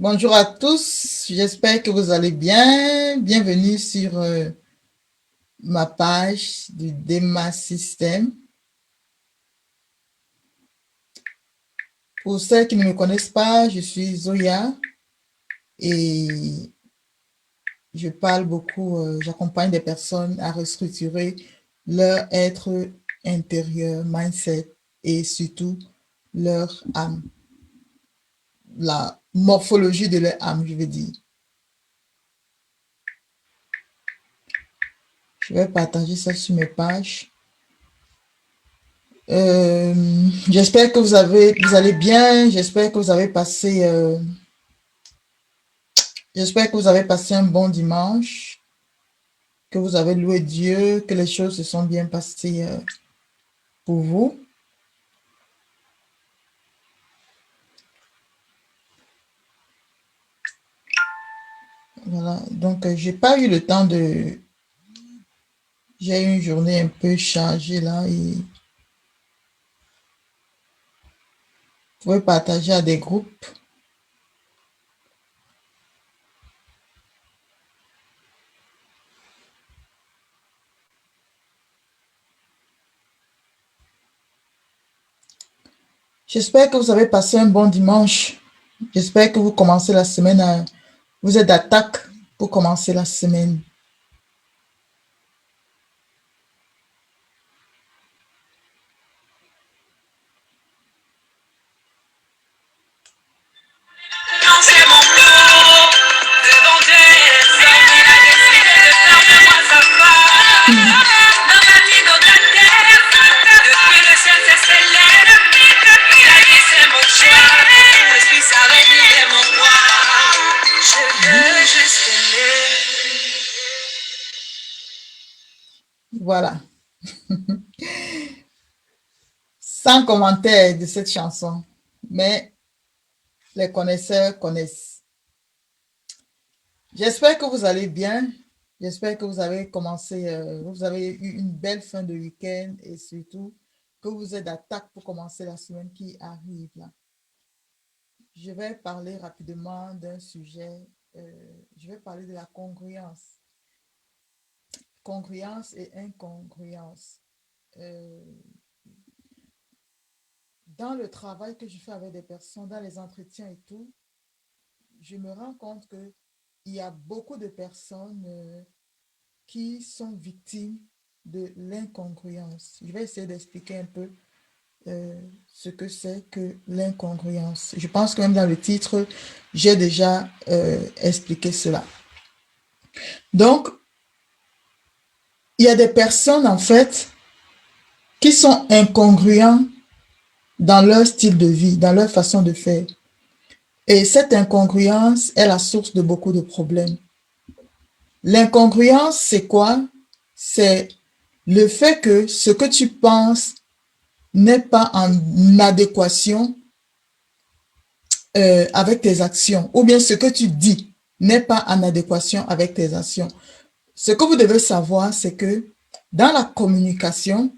Bonjour à tous, j'espère que vous allez bien. Bienvenue sur ma page du Dema System. Pour ceux qui ne me connaissent pas, je suis Zoya et je parle beaucoup, j'accompagne des personnes à restructurer leur être intérieur, mindset et surtout leur âme, la morphologie de leur âme, je veux dire. Je vais partager ça sur mes pages. Euh, J'espère que vous allez bien. J'espère que vous avez passé un bon dimanche, que vous avez loué Dieu, que les choses se sont bien passées pour vous. Voilà. Donc, j'ai pas eu le temps de. J'ai eu une journée un peu chargée là et vous pouvez partager à des groupes. J'espère que vous avez passé un bon dimanche. J'espère que vous commencez la semaine vous êtes d'attaque pour commencer la semaine. Voilà. Sans commentaire de cette chanson, mais les connaisseurs connaissent. J'espère que vous allez bien. J'espère que vous avez commencé, vous avez eu une belle fin de week-end et surtout que vous êtes d'attaque pour commencer la semaine qui arrive là. Je vais parler rapidement d'un sujet. Je vais parler de la congruence. Congruence et incongruence. Euh, dans le travail que je fais avec des personnes, dans les entretiens et tout, je me rends compte que il y a beaucoup de personnes qui sont victimes de l'incongruence. Je vais essayer d'expliquer un peu ce que c'est que l'incongruence. Je pense que même dans le titre, j'ai déjà expliqué cela. Donc, il y a des personnes, en fait, qui sont incongruents dans leur style de vie, dans leur façon de faire. Et cette incongruence est la source de beaucoup de problèmes. L'incongruence, c'est quoi? C'est le fait que ce que tu penses n'est pas en adéquation avec tes actions, ou bien ce que tu dis n'est pas en adéquation avec tes actions. Ce que vous devez savoir, c'est que dans la communication,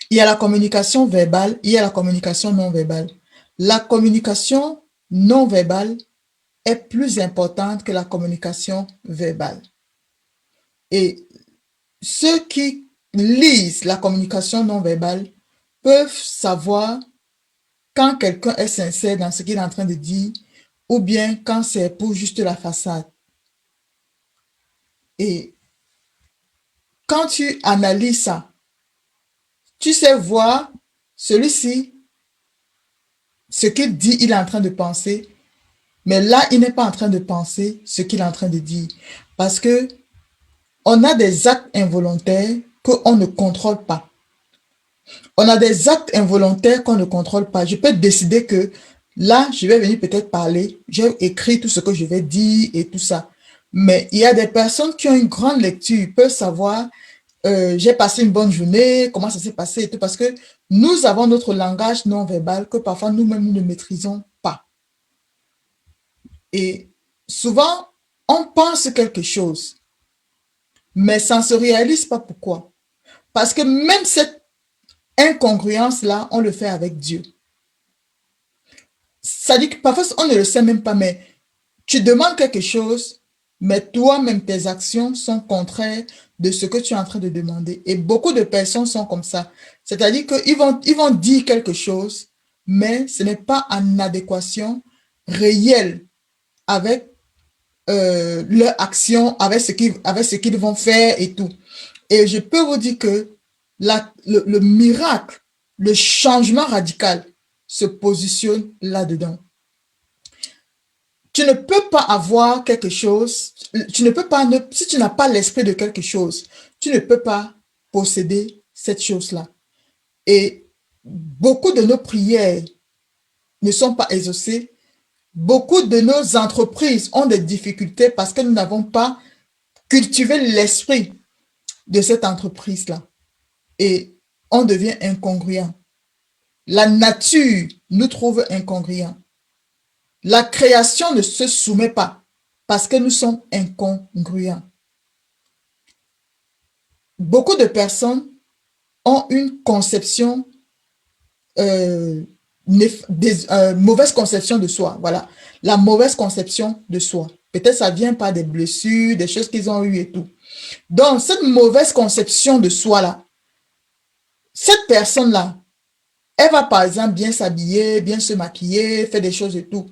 il y a la communication verbale, il y a la communication non verbale. La communication non verbale est plus importante que la communication verbale. Et ceux qui lisent la communication non verbale peuvent savoir quand quelqu'un est sincère dans ce qu'il est en train de dire ou bien quand c'est pour juste la façade. Et quand tu analyses ça, tu sais voir celui-ci, ce qu'il dit, il est en train de penser, mais là, il n'est pas en train de penser ce qu'il est en train de dire. Parce que on a des actes involontaires qu'on ne contrôle pas. On a des actes involontaires qu'on ne contrôle pas. Je peux décider que là, je vais venir peut-être parler, j'ai écrit tout ce que je vais dire et tout ça. Mais il y a des personnes qui ont une grande lecture, peuvent savoir, j'ai passé une bonne journée, comment ça s'est passé et tout, parce que nous avons notre langage non verbal que parfois nous-mêmes nous ne maîtrisons pas. Et souvent, on pense quelque chose, mais ça ne se réalise pas. Pourquoi? Parce que même cette incongruence-là, on le fait avec Dieu. ça dit que parfois on ne le sait même pas, mais tu demandes quelque chose, mais toi-même, tes actions sont contraires de ce que tu es en train de demander. Et beaucoup de personnes sont comme ça. C'est-à-dire qu'ils vont dire quelque chose, mais ce n'est pas en adéquation réelle avec leur action, avec ce qu'ils vont faire et tout. Et je peux vous dire que le miracle, le changement radical se positionne là-dedans. Tu ne peux pas avoir quelque chose, tu ne peux pas, si tu n'as pas l'esprit de quelque chose, tu ne peux pas posséder cette chose-là. Et beaucoup de nos prières ne sont pas exaucées. Beaucoup de nos entreprises ont des difficultés parce que nous n'avons pas cultivé l'esprit de cette entreprise-là. Et on devient incongruent. La nature nous trouve incongruents. La création ne se soumet pas parce que nous sommes incongruents. Beaucoup de personnes ont une conception, mauvaise conception de soi. Voilà, la mauvaise conception de soi. Peut-être ça vient par des blessures, des choses qu'ils ont eues et tout. Donc, cette mauvaise conception de soi-là, cette personne-là, elle va par exemple bien s'habiller, bien se maquiller, faire des choses et tout.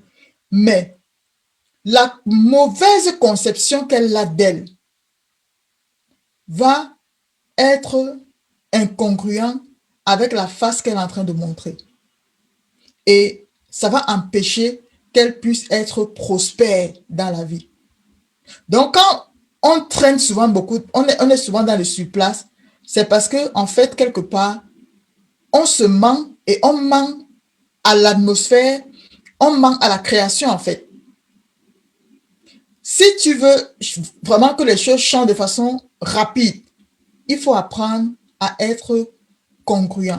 Mais la mauvaise conception qu'elle a d'elle va être incongruent avec la face qu'elle est en train de montrer. Et ça va empêcher qu'elle puisse être prospère dans la vie. Donc, quand on traîne souvent beaucoup, on est souvent dans le surplace, c'est parce que, en fait, quelque part, on se ment et on ment à l'atmosphère, on ment à la création, en fait. Si tu veux vraiment que les choses changent de façon rapide, il faut apprendre à être congruent,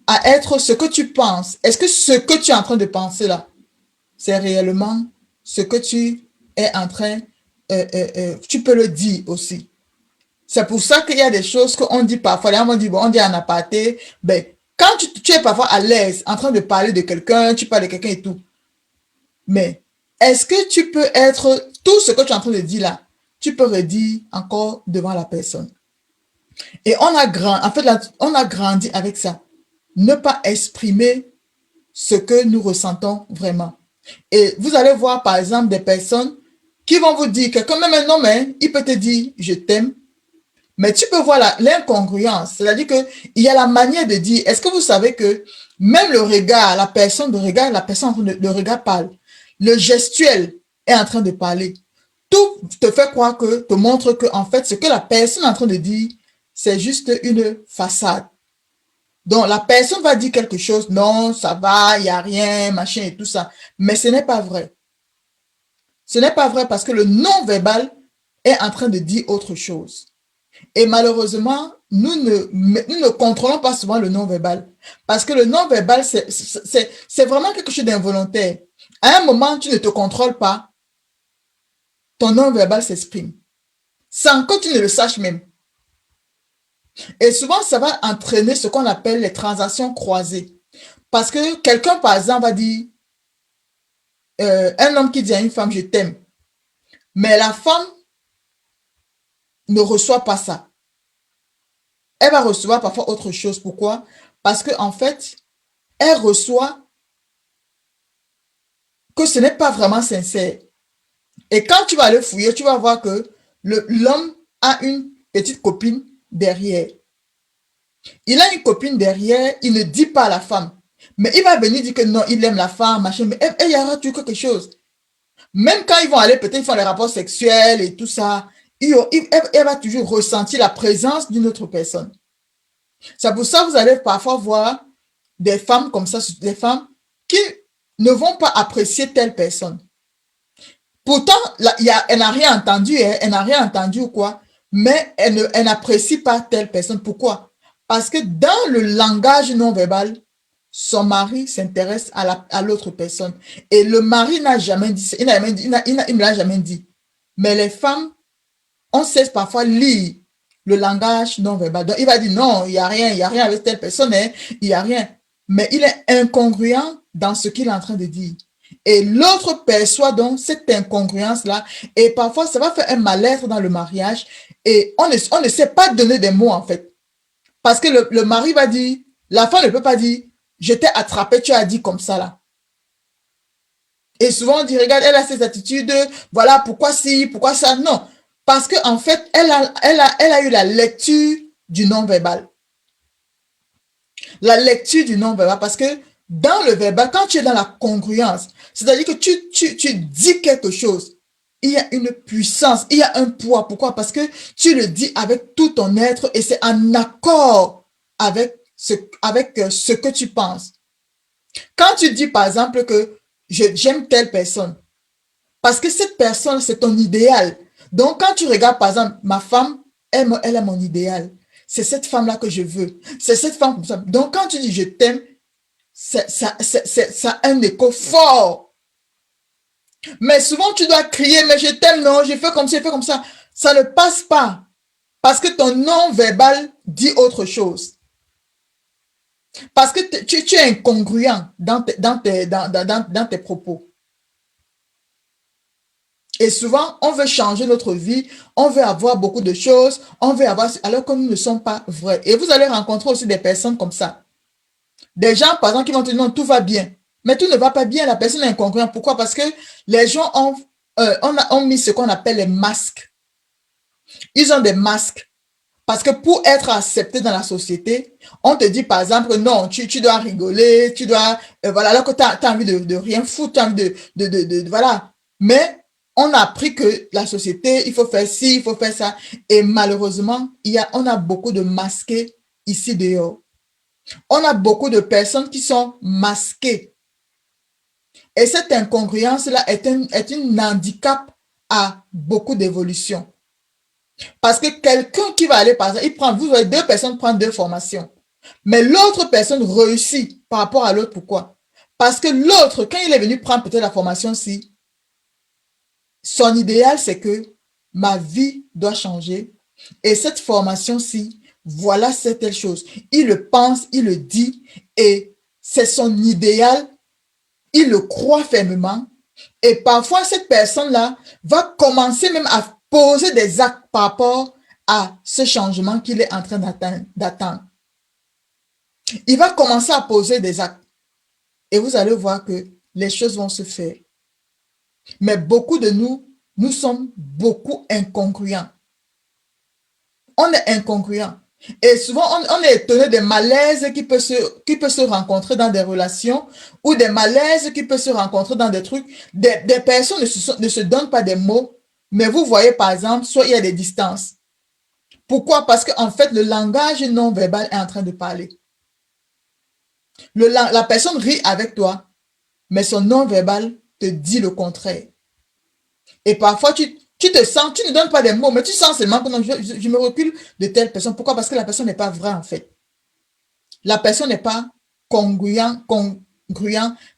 à être ce que tu penses. Est-ce que ce que tu es en train de penser là, c'est réellement ce que tu es en train, tu peux le dire aussi. C'est pour ça qu'il y a des choses qu'on dit parfois, on dit, bon, on dit en aparté, ben, quand tu es parfois à l'aise en train de parler de quelqu'un, tu parles de quelqu'un et tout, mais est-ce que tu peux être, tout ce que tu es en train de dire là, tu peux redire encore devant la personne? Et en fait, là, on a grandi avec ça. Ne pas exprimer ce que nous ressentons vraiment. Et vous allez voir, par exemple, des personnes qui vont vous dire, quelqu'un, même un homme, hein, il peut te dire, je t'aime, mais tu peux voir l'incongruence. C'est-à-dire qu'il y a la manière de dire, est-ce que vous savez que même le regard, la personne de regard, la personne, le regard parle. Le gestuel est en train de parler. Tout te fait croire que, te montre que, en fait, ce que la personne est en train de dire, c'est juste une façade. Donc, la personne va dire quelque chose, non, ça va, il n'y a rien, machin et tout ça. Mais ce n'est pas vrai. Ce n'est pas vrai parce que le non-verbal est en train de dire autre chose. Et malheureusement, nous ne contrôlons pas souvent le non-verbal. Parce que le non-verbal, c'est vraiment quelque chose d'involontaire. À un moment, tu ne te contrôles pas, ton non-verbal s'exprime. Sans que tu ne le saches même. Et souvent, ça va entraîner ce qu'on appelle les transactions croisées. Parce que quelqu'un, par exemple, va dire, un homme qui dit à une femme, je t'aime. Mais la femme ne reçoit pas ça. Elle va recevoir parfois autre chose. Pourquoi? Parce qu'en fait, elle reçoit que ce n'est pas vraiment sincère. Et quand tu vas aller fouiller, tu vas voir que l'homme a une petite copine derrière. Il a une copine derrière, il ne dit pas à la femme. Mais il va venir dire que non, il aime la femme, machin, mais il y aura toujours quelque chose. Même quand ils vont aller, peut-être ils font les rapports sexuels et tout ça, elle va toujours ressentir la présence d'une autre personne. C'est pour ça que vous allez parfois voir des femmes comme ça, des femmes qui ne vont pas apprécier telle personne. Pourtant, elle n'a rien entendu, elle n'a rien entendu ou quoi, mais elle n'apprécie pas telle personne. Pourquoi? Parce que dans le langage non verbal, son mari s'intéresse à l'autre personne. Et le mari n'a jamais dit, il ne l'a jamais dit. Mais les femmes, on sait parfois lire le langage non verbal. Donc, il va dire non, il n'y a rien avec telle personne, hein, il n'y a rien. mais il est incongruent dans ce qu'il est en train de dire. Et l'autre perçoit donc cette incongruence-là, et parfois ça va faire un mal-être dans le mariage, et on ne sait pas donner des mots en fait. Parce que le mari va dire, la femme ne peut pas dire, je t'ai attrapé, tu as dit comme ça là. Et souvent on dit, regarde, elle a ces attitudes, voilà pourquoi si, pourquoi ça, non. Parce qu'en en fait, elle a eu la lecture du non-verbal. La lecture du non-verbal, parce que dans le verbal, quand tu es dans la congruence, c'est-à-dire que tu dis quelque chose, il y a une puissance, il y a un poids. Pourquoi? Parce que tu le dis avec tout ton être et c'est en accord avec ce que tu penses. Quand tu dis, par exemple, que j'aime telle personne, parce que cette personne, c'est ton idéal. Donc, quand tu regardes, par exemple, ma femme, elle est mon idéal. C'est cette femme-là que je veux. C'est cette femme comme ça. Donc, quand tu dis je t'aime, ça a un écho fort. Mais souvent, tu dois crier, mais je t'aime, non, j'ai fait comme ça, j'ai fait comme ça. Ça ne passe pas. Parce que ton non-verbal dit autre chose. Parce que tu es incongruent dans tes propos. Et souvent, on veut changer notre vie, on veut avoir beaucoup de choses, on veut avoir, alors que nous ne sommes pas vrais. Et vous allez rencontrer aussi des personnes comme ça. Des gens, par exemple, qui vont te dire non, tout va bien. Mais tout ne va pas bien, la personne est incongruente. Pourquoi? Parce que les gens ont mis ce qu'on appelle les masques. Ils ont des masques. Parce que pour être accepté dans la société, on te dit par exemple, non, tu dois rigoler, tu dois, voilà, alors que tu as envie de rien foutre, tu as envie voilà. Mais on a appris que la société, il faut faire ci, il faut faire ça. Et malheureusement, on a beaucoup de masqués ici dehors. On a beaucoup de personnes qui sont masquées. Et cette incongruence-là est un handicap à beaucoup d'évolution. Parce que quelqu'un qui va aller, par exemple, vous voyez deux personnes prendre deux formations. Mais l'autre personne réussit par rapport à l'autre. Pourquoi? Parce que l'autre, quand il est venu prendre peut-être la formation-ci, son idéal, c'est que ma vie doit changer. Et cette formation-ci, voilà cette telle chose. Il le pense, il le dit, et c'est son idéal. Il le croit fermement. Et parfois, cette personne-là va commencer même à poser des actes par rapport à ce changement qu'il est en train d'attendre. Il va commencer à poser des actes. Et vous allez voir que les choses vont se faire. Mais beaucoup de nous sommes beaucoup incongruents. On est incongruents. Et souvent, on est étonné des malaises qui peut se rencontrer dans des relations ou des malaises qui peuvent se rencontrer dans des trucs. Des personnes ne se donnent pas des mots, mais vous voyez, par exemple, soit il y a des distances. Pourquoi? Parce qu'en fait, le langage non verbal est en train de parler. La personne rit avec toi, mais son non verbal te dit le contraire. Et parfois, tu te sens, tu ne donnes pas des mots, mais tu sens seulement que non, je me recule de telle personne. Pourquoi? Parce que la personne n'est pas vraie, en fait. La personne n'est pas congruent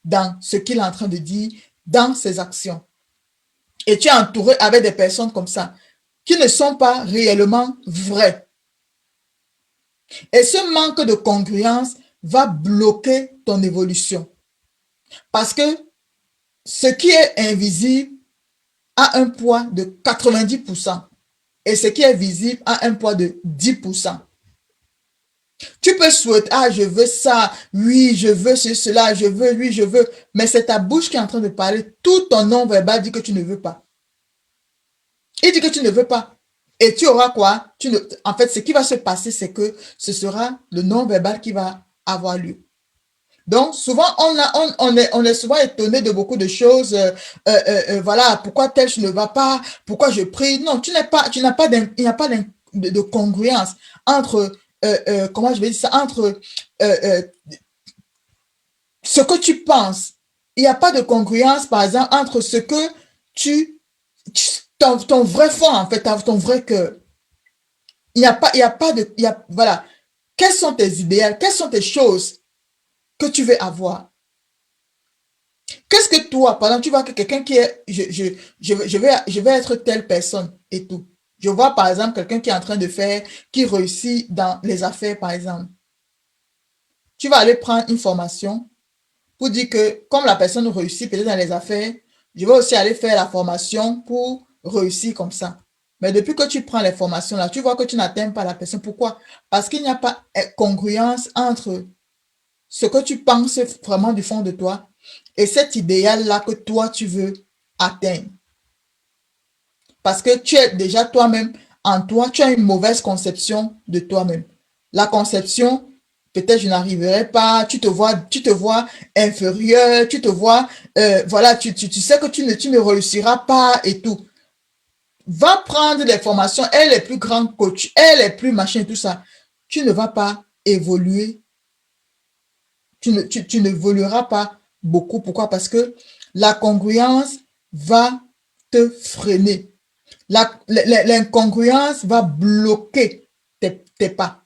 dans ce qu'il est en train de dire, dans ses actions. Et tu es entouré avec des personnes comme ça, qui ne sont pas réellement vraies. Et ce manque de congruence va bloquer ton évolution. Parce que ce qui est invisible a un poids de 90% et ce qui est visible a un poids de 10%. Tu peux souhaiter, ah, je veux ça, oui, je veux cela, je veux, oui, je veux, mais c'est ta bouche qui est en train de parler. Tout ton non-verbal dit que tu ne veux pas. Il dit que tu ne veux pas. Et tu auras quoi? En fait, ce qui va se passer, c'est que ce sera le non-verbal qui va avoir lieu. Donc, souvent, on est souvent étonné de beaucoup de choses. Voilà, pourquoi tel ne va pas? Pourquoi je prie? Non, il n'y a pas de congruence entre, comment je vais dire ça, entre ce que tu penses. Il n'y a pas de congruence, par exemple, entre ce que ton vrai fond, en fait, ton vrai cœur. Il y a pas de, voilà. Quels sont tes idéaux? Quelles sont tes choses que tu veux avoir? Qu'est-ce que toi, par exemple, tu vois que quelqu'un qui est, je vais être telle personne et tout. Je vois, par exemple, quelqu'un qui est en train de faire, qui réussit dans les affaires, par exemple. tu vas aller prendre une formation pour dire que comme la personne réussit peut-être dans les affaires, je vais aussi aller faire la formation pour réussir comme ça. Mais depuis que tu prends les formations là, tu vois que tu n'atteins pas la personne. Pourquoi? Parce qu'il n'y a pas congruence entre ce que tu penses vraiment du fond de toi et cet idéal-là que toi tu veux atteindre. Parce que tu es déjà toi-même, en toi, tu as une mauvaise conception de toi-même. La conception, peut-être je n'arriverai pas, tu te vois inférieur, tu te vois, voilà, tu sais que tu ne réussiras pas et tout. Va prendre des formations, elle est plus grande coach, elle est plus machin, tout ça. Tu ne vas pas évoluer, tu n'évolueras pas beaucoup. Pourquoi? Parce que la congruence va te freiner. L'incongruence va bloquer tes pas.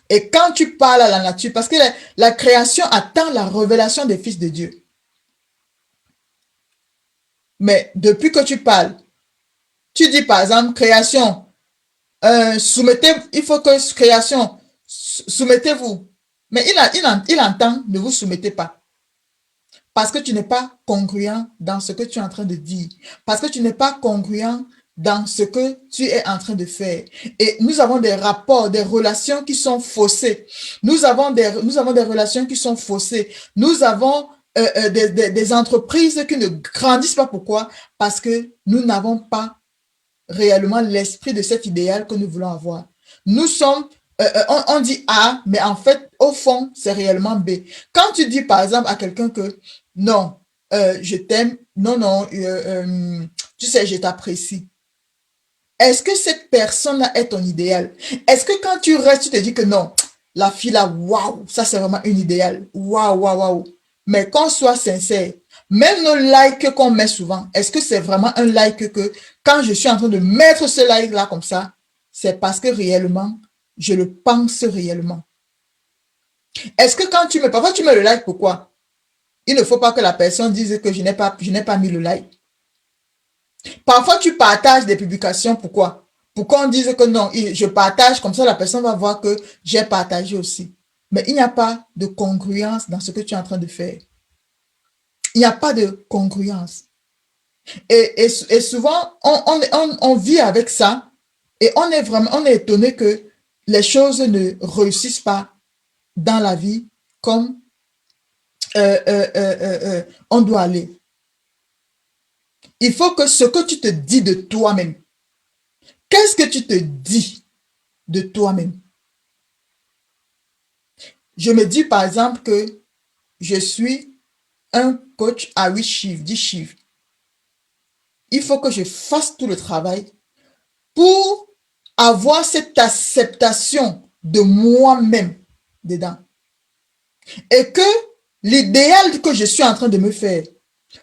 Et quand tu parles à la nature, parce que la création attend la révélation des fils de Dieu. Mais depuis que tu parles, tu dis par exemple, création, soumettez, il faut que création, soumettez-vous. Mais il entend, ne vous soumettez pas. Parce que tu n'es pas congruent dans ce que tu es en train de dire. Parce que tu n'es pas congruent dans ce que tu es en train de faire. Et nous avons des rapports, des relations qui sont faussées. Nous avons des relations qui sont faussées. Nous avons des entreprises qui ne grandissent pas. Pourquoi? Parce que nous n'avons pas réellement l'esprit de cet idéal que nous voulons avoir. Nous sommes, on dit A, mais en fait, au fond, c'est réellement B. Quand tu dis, par exemple, à quelqu'un que non, je t'aime, non, non, tu sais, je t'apprécie. Est-ce que cette personne-là est ton idéal? Est-ce que quand tu restes, tu te dis que non, la fille là, waouh, ça c'est vraiment une idéal. Waouh, waouh, waouh. Mais qu'on soit sincère, même nos likes qu'on met souvent, est-ce que c'est vraiment un like que quand je suis en train de mettre ce like-là comme ça, c'est parce que réellement, je le pense réellement. Est-ce que quand tu mets, parfois tu mets le like, pourquoi? Il ne faut pas que la personne dise que je n'ai pas mis le like. Parfois, tu partages des publications. Pourquoi? Pour qu'on dise que non, je partage, comme ça la personne va voir que j'ai partagé aussi. Mais il n'y a pas de congruence dans ce que tu es en train de faire. Il n'y a pas de congruence. Et souvent, on vit avec ça et on est étonné que les choses ne réussissent pas dans la vie comme on doit aller. Il faut que ce que tu te dis de toi-même, qu'est-ce que tu te dis de toi-même? Je me dis par exemple que je suis un coach à 8 chiffres, 10 chiffres. Il faut que je fasse tout le travail pour avoir cette acceptation de moi-même dedans. Et que l'idéal que je suis en train de me faire,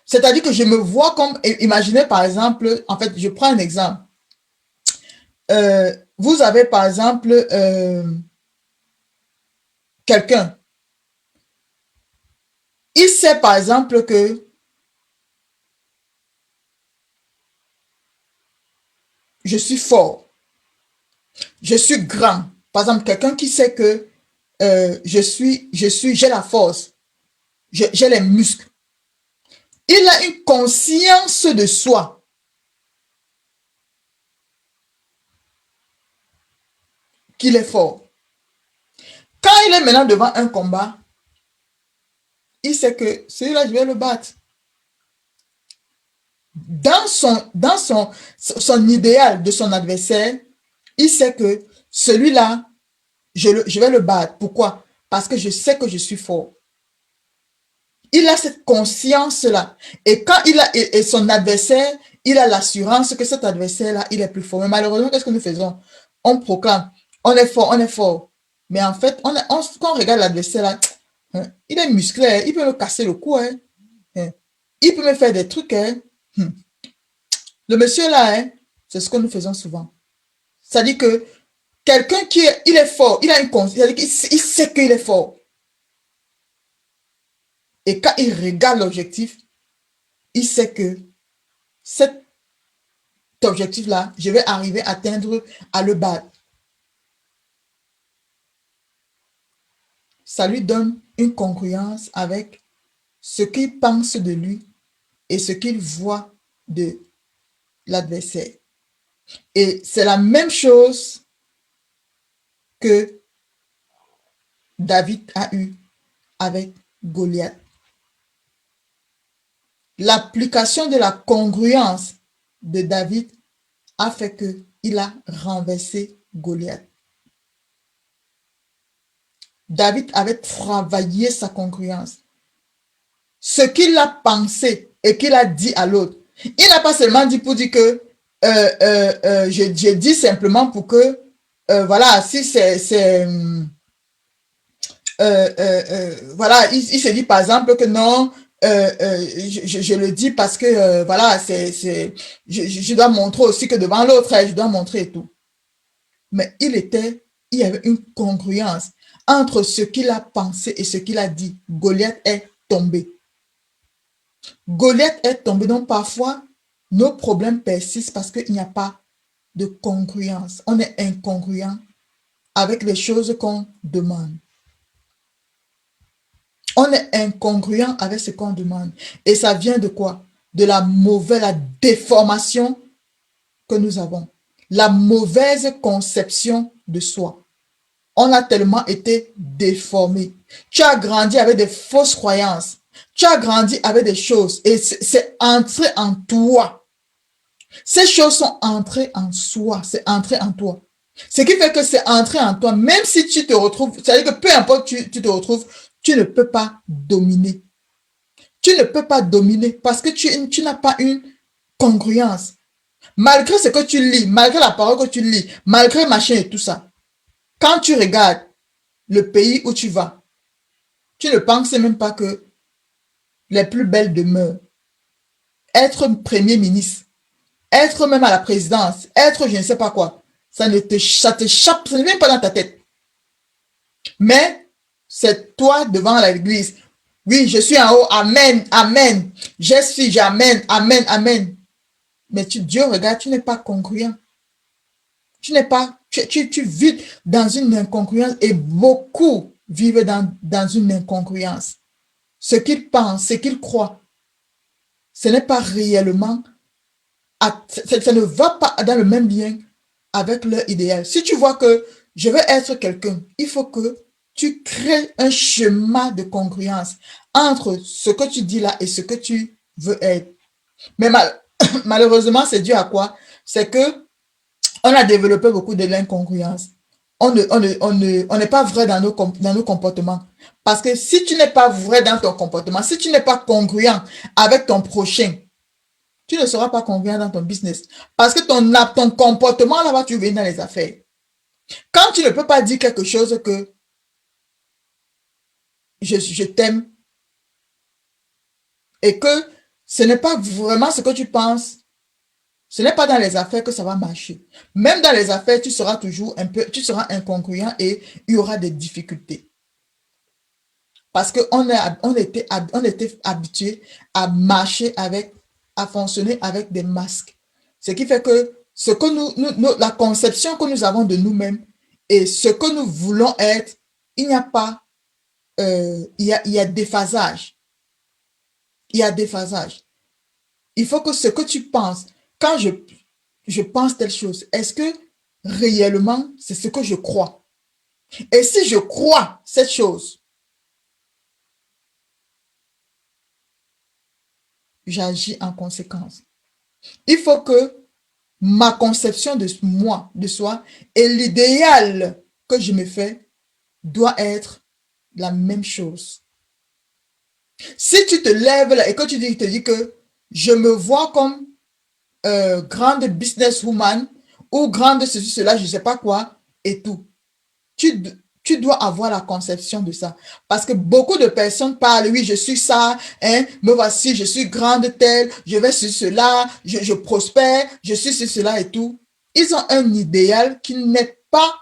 c'est-à-dire que je me vois comme, imaginez par exemple, en fait, je prends un exemple. Vous avez par exemple quelqu'un, il sait par exemple que je suis fort, je suis grand. Par exemple, quelqu'un qui sait que j'ai la force, j'ai les muscles. Il a une conscience de soi qu'il est fort. Quand il est maintenant devant un combat, il sait que celui-là, je vais le battre. Son idéal de son adversaire, il sait que celui-là, je vais le battre. Pourquoi? Parce que je sais que je suis fort. Il a cette conscience-là. Et quand il a, et son adversaire, il a l'assurance que cet adversaire-là, il est plus fort. Mais malheureusement, qu'est-ce que nous faisons? On proclame, on est fort, on est fort. Mais en fait, quand on regarde l'adversaire là, hein, il est musclé, il peut me casser le cou, hein, hein. Il peut me faire des trucs. Hein. Le monsieur là, hein, c'est ce que nous faisons souvent. C'est-à-dire que quelqu'un il est fort, il a une conscience, il sait qu'il est fort. Et quand il regarde l'objectif, il sait que cet objectif-là, je vais arriver à atteindre, à le battre. ça lui donne une congruence avec ce qu'il pense de lui et ce qu'il voit de l'adversaire. Et c'est la même chose que David a eu avec Goliath. L'application de la congruence de David a fait qu'il a renversé Goliath. David avait travaillé sa congruence. Ce qu'il a pensé et qu'il a dit à l'autre, il n'a pas seulement dit pour dire que je dis simplement pour que, voilà, si c'est voilà, il se dit par exemple que non, je le dis parce que, voilà, je dois montrer aussi que devant l'autre, je dois montrer et tout. Mais il y avait une congruence entre ce qu'il a pensé et ce qu'il a dit. Goliath est tombé. Goliath est tombé. Donc parfois, nos problèmes persistent parce qu'il n'y a pas de congruence. On est incongruent avec les choses qu'on demande. On est incongruent avec ce qu'on demande. Et ça vient de quoi? De la déformation que nous avons. La mauvaise conception de soi. On a tellement été déformé. Tu as grandi avec des fausses croyances. Tu as grandi avec des choses et c'est entré en toi. Ces choses sont entrées en soi, c'est entré en toi. Ce qui fait que c'est entré en toi, même si tu te retrouves, c'est-à-dire que peu importe tu te retrouves, tu ne peux pas dominer. Tu ne peux pas dominer parce que tu n'as pas une congruence. Malgré ce que tu lis, malgré la parole que tu lis, malgré machin et tout ça, quand tu regardes le pays où tu vas, tu ne penses même pas que les plus belles demeures, être premier ministre, être même à la présidence, être je ne sais pas quoi, ça t'échappe, ça ne vient pas dans ta tête. Mais c'est toi devant l'église. Oui, je suis en haut, amen, amen. Je suis, j'amène, amen, amen. Mais Dieu regarde, tu n'es pas congruent. Tu n'es pas, tu vis dans une incongruence et beaucoup vivent dans une incongruence. Ce qu'ils pensent, ce qu'ils croient, ce n'est pas réellement, ça ne va pas dans le même lien avec leur idéal. Si tu vois que je veux être quelqu'un, il faut que tu crées un chemin de congruence entre ce que tu dis là et ce que tu veux être. Mais malheureusement, c'est dû à quoi? C'est que on a développé beaucoup de l'incongruence. On n'est pas vrai dans nos comportements. Parce que si tu n'es pas vrai dans ton comportement, si tu n'es pas congruent avec ton prochain, tu ne seras pas congruent dans ton business. Parce que ton comportement là-bas, tu viens dans les affaires. Quand tu ne peux pas dire quelque chose que je t'aime et que ce n'est pas vraiment ce que tu penses, ce n'est pas dans les affaires que ça va marcher. Même dans les affaires, tu seras toujours tu seras incongruent et il y aura des difficultés. Parce qu'on était habitué à marcher à fonctionner avec des masques. Ce qui fait que la conception que nous avons de nous-mêmes et ce que nous voulons être, il n'y a pas, il y a déphasage. Il y a déphasage. Il faut que ce que tu penses, quand je pense telle chose, est-ce que réellement c'est ce que je crois? Et si je crois cette chose, j'agis en conséquence. Il faut que ma conception de moi, de soi, et l'idéal que je me fais doit être la même chose. Si tu te lèves là et que tu te dis que je me vois comme grande businesswoman ou grande ceci, cela, je ne sais pas quoi, et tout. Tu dois avoir la conception de ça. Parce que beaucoup de personnes parlent, oui, je suis ça, hein, me voici, je suis grande telle, je vais sur cela, je prospère, je suis sur cela et tout. Ils ont un idéal qui n'est pas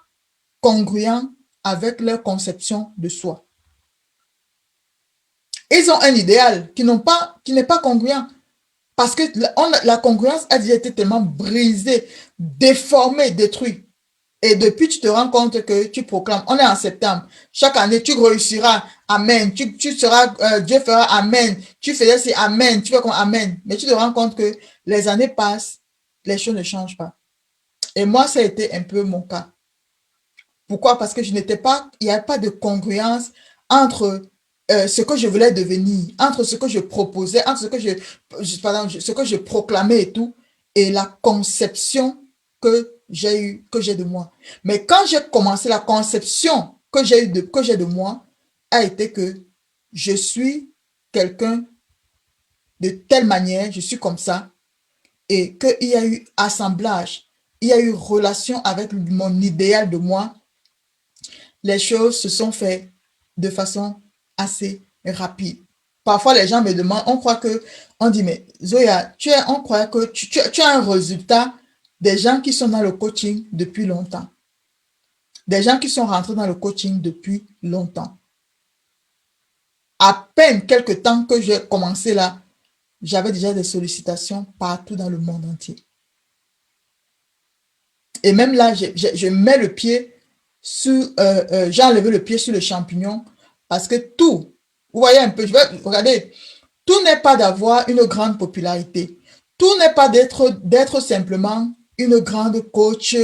congruent avec leur conception de soi. Ils ont un idéal qui n'est pas congruent. Parce que la congruence a déjà été tellement brisée, déformée, détruite. Et depuis, tu te rends compte que tu proclames. On est en septembre. Chaque année, tu réussiras. Amen. Tu seras, Dieu fera Amen. Tu faisais c'est Amen. Tu fais comme Amen. Mais tu te rends compte que les années passent, les choses ne changent pas. Et moi, ça a été un peu mon cas. Pourquoi? Parce que je n'étais pas, il n'y avait pas de congruence entre ce que je voulais devenir, entre ce que je proposais, entre ce que je proclamais et tout, et la conception que j'ai de moi. Mais quand j'ai commencé, la conception que j'ai de moi a été que je suis quelqu'un de telle manière, je suis comme ça, et qu'il y a eu assemblage, il y a eu relation avec mon idéal de moi, les choses se sont faites de façon assez rapide. Parfois, les gens me demandent, on croit que, on dit, mais Zoya, on croit que tu as un résultat des gens qui sont dans le coaching depuis longtemps. Des gens qui sont rentrés dans le coaching depuis longtemps. À peine quelques temps que j'ai commencé là, j'avais déjà des sollicitations partout dans le monde entier. Et même là, je mets le pied sur, j'ai enlevé le pied sur le champignon parce que tout, vous voyez un peu, je vais regarder, tout n'est pas d'avoir une grande popularité. Tout n'est pas d'être simplement une grande coach,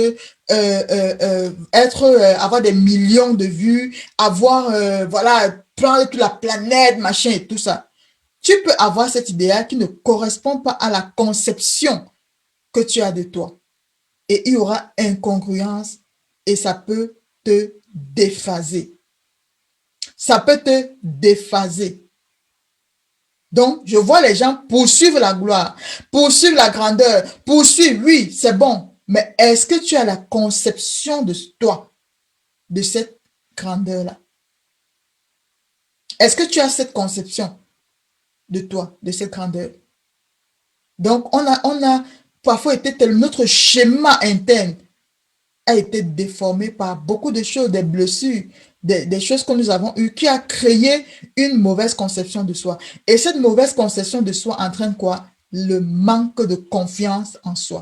avoir des millions de vues, avoir, voilà, prendre toute la planète, machin et tout ça. Tu peux avoir cet idéal qui ne correspond pas à la conception que tu as de toi. Et il y aura incongruence et ça peut te déphaser. Ça peut te déphaser. Donc, je vois les gens poursuivre la gloire, poursuivre la grandeur, poursuivre, oui, c'est bon. Mais est-ce que tu as la conception de toi, de cette grandeur-là? Est-ce que tu as cette conception de toi, de cette grandeur? Donc, on a parfois été tel, notre schéma interne a été déformé par beaucoup de choses, des blessures, des choses que nous avons eues, qui a créé une mauvaise conception de soi. Et cette mauvaise conception de soi entraîne quoi? Le manque de confiance en soi.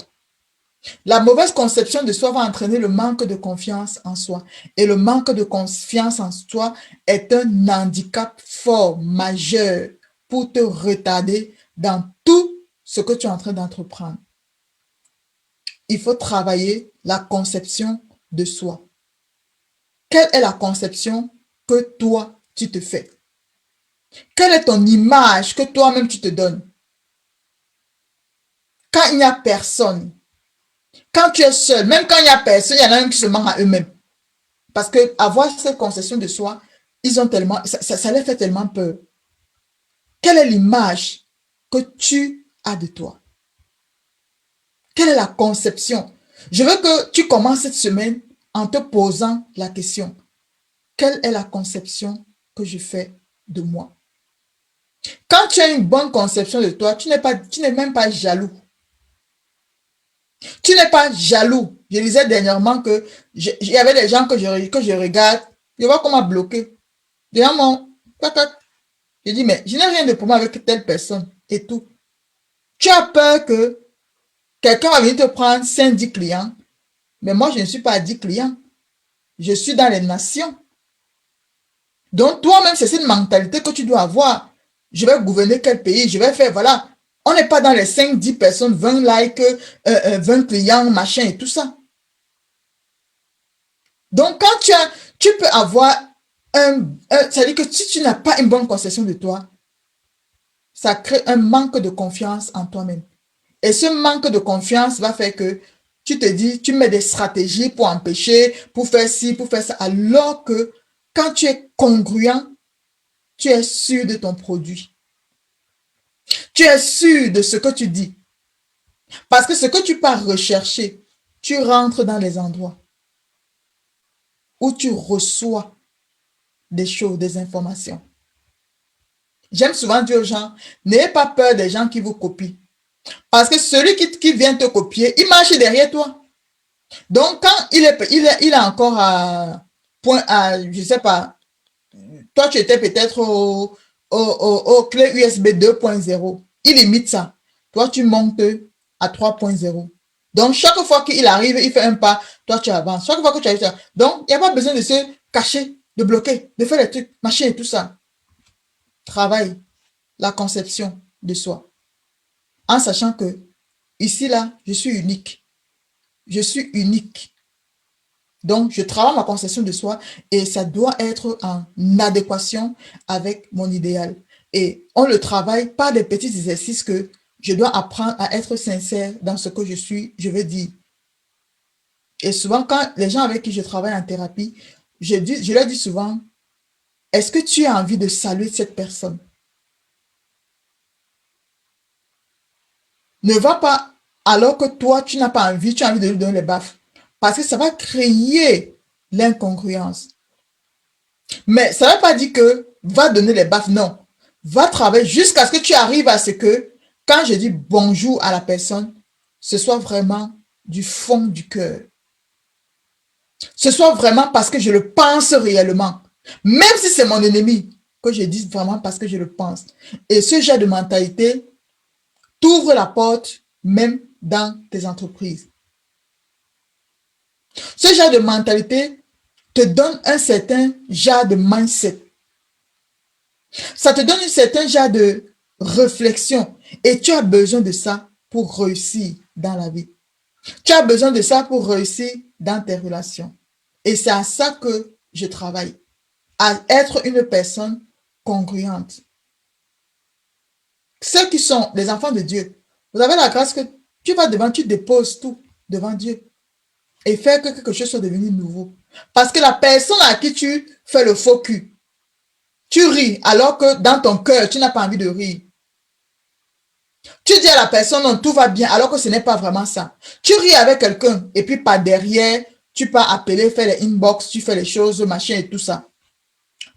La mauvaise conception de soi va entraîner le manque de confiance en soi. Et le manque de confiance en soi est un handicap fort, majeur, pour te retarder dans tout ce que tu es en train d'entreprendre. Il faut travailler la conception de soi. Quelle est la conception que toi, tu te fais? Quelle est ton image que toi-même tu te donnes? Quand il n'y a personne, quand tu es seul, même quand il n'y a personne, il y en a un qui se ment à eux-mêmes. Parce que avoir cette conception de soi, ils ont tellement, ça les fait tellement peur. Quelle est l'image que tu as de toi? Quelle est la conception? Je veux que tu commences cette semaine en te posant la question. Quelle est la conception que je fais de moi? Quand tu as une bonne conception de toi, tu n'es même pas jaloux. Tu n'es pas jaloux. Je disais dernièrement que il y avait des gens que je regarde, je vois qu'on m'a bloqué. Derrière mon, je dis, mais je n'ai rien de pour moi avec telle personne et tout. Tu as peur que quelqu'un va venir te prendre 5-10 clients, mais moi, je ne suis pas à 10 clients. Je suis dans les nations. Donc, toi-même, c'est cette mentalité que tu dois avoir. Je vais gouverner quel pays, je vais faire, voilà. On n'est pas dans les 5-10 personnes, 20 likes, 20 clients, machin et tout ça. Donc, quand tu peux avoir c'est-à-dire que si tu n'as pas une bonne conception de toi, ça crée un manque de confiance en toi-même. Et ce manque de confiance va faire que tu te dis, tu mets des stratégies pour empêcher, pour faire ci, pour faire ça, alors que quand tu es congruent, tu es sûr de ton produit. Tu es sûr de ce que tu dis. Parce que ce que tu pars rechercher, tu rentres dans les endroits où tu reçois des choses, des informations. J'aime souvent dire aux gens, n'ayez pas peur des gens qui vous copient. Parce que celui qui vient te copier, il marche derrière toi. Donc, quand il est encore je sais pas, toi tu étais peut-être au clé USB 2.0. Il imite ça. Toi, tu montes à 3.0. Donc, chaque fois qu'il arrive, il fait un pas, toi, tu avances. Chaque fois que tu arrives, donc, il n'y a pas besoin de se cacher, de bloquer, de faire les trucs, machin et tout ça. Travaille la conception de soi. En sachant que, ici, là, je suis unique. Je suis unique. Donc, je travaille ma conception de soi et ça doit être en adéquation avec mon idéal. Et on le travaille par des petits exercices que je dois apprendre à être sincère dans ce que je suis, je veux dire. Et souvent, quand les gens avec qui je travaille en thérapie, je leur dis souvent, est-ce que tu as envie de saluer cette personne? Ne va pas alors que toi, tu n'as pas envie, tu as envie de lui donner les baffes. Parce que ça va créer l'incongruence. Mais ça ne veut pas dire que va donner les baffes, non. Va travailler jusqu'à ce que tu arrives à ce que, quand je dis bonjour à la personne, ce soit vraiment du fond du cœur. Ce soit vraiment parce que je le pense réellement. Même si c'est mon ennemi, que je dise vraiment parce que je le pense. Et ce genre de mentalité t'ouvre la porte même dans tes entreprises. Ce genre de mentalité te donne un certain genre de mindset. Ça te donne un certain genre de réflexion. Et tu as besoin de ça pour réussir dans la vie. Tu as besoin de ça pour réussir dans tes relations. Et c'est à ça que je travaille. À être une personne congruente. Ceux qui sont les enfants de Dieu, vous avez la grâce que tu vas devant, tu déposes tout devant Dieu et faire que quelque chose soit devenu nouveau. Parce que la personne à qui tu fais le faux cul, tu ris alors que dans ton cœur, tu n'as pas envie de rire. Tu dis à la personne, non, tout va bien, alors que ce n'est pas vraiment ça. Tu ris avec quelqu'un et puis par derrière, tu peux appeler, faire les inbox, tu fais les choses, machin et tout ça.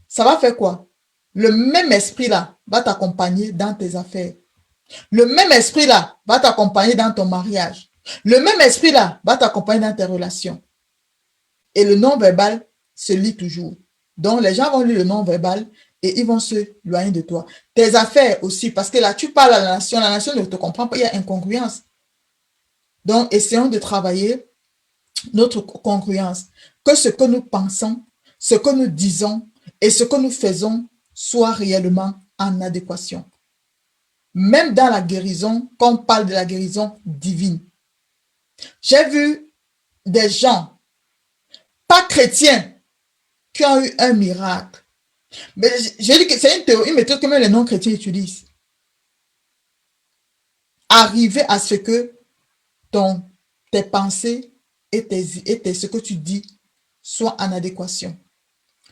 Ça va faire quoi? Le même esprit-là va t'accompagner dans tes affaires. Le même esprit-là va t'accompagner dans ton mariage. Le même esprit-là va t'accompagner dans tes relations. Et le non-verbal se lit toujours. Donc, les gens vont lire le non-verbal et ils vont se loigner de toi. Tes affaires aussi, parce que là, tu parles à la nation ne te comprend pas, il y a incongruence. Donc, essayons de travailler notre congruence. Que ce que nous pensons, ce que nous disons et ce que nous faisons soit réellement en adéquation. Même dans la guérison, quand on parle de la guérison divine, j'ai vu des gens, pas chrétiens, qui ont eu un miracle. Mais j'ai dit que c'est une théorie, une méthode que même les non-chrétiens utilisent. Arriver à ce que tes pensées et ce que tu dis soient en adéquation.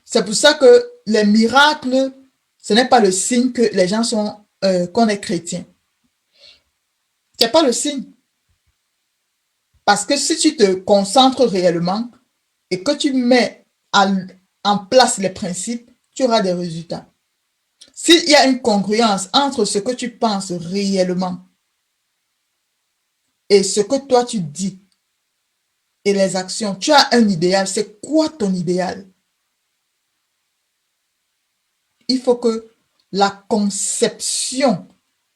C'est pour ça que les miracles, ce n'est pas le signe que les gens sont, qu'on est chrétien. Ce n'est pas le signe. Parce que si tu te concentres réellement et que tu mets en place les principes, tu auras des résultats. S'il y a une congruence entre ce que tu penses réellement et ce que toi tu dis et les actions, tu as un idéal. C'est quoi ton idéal? Il faut que la conception,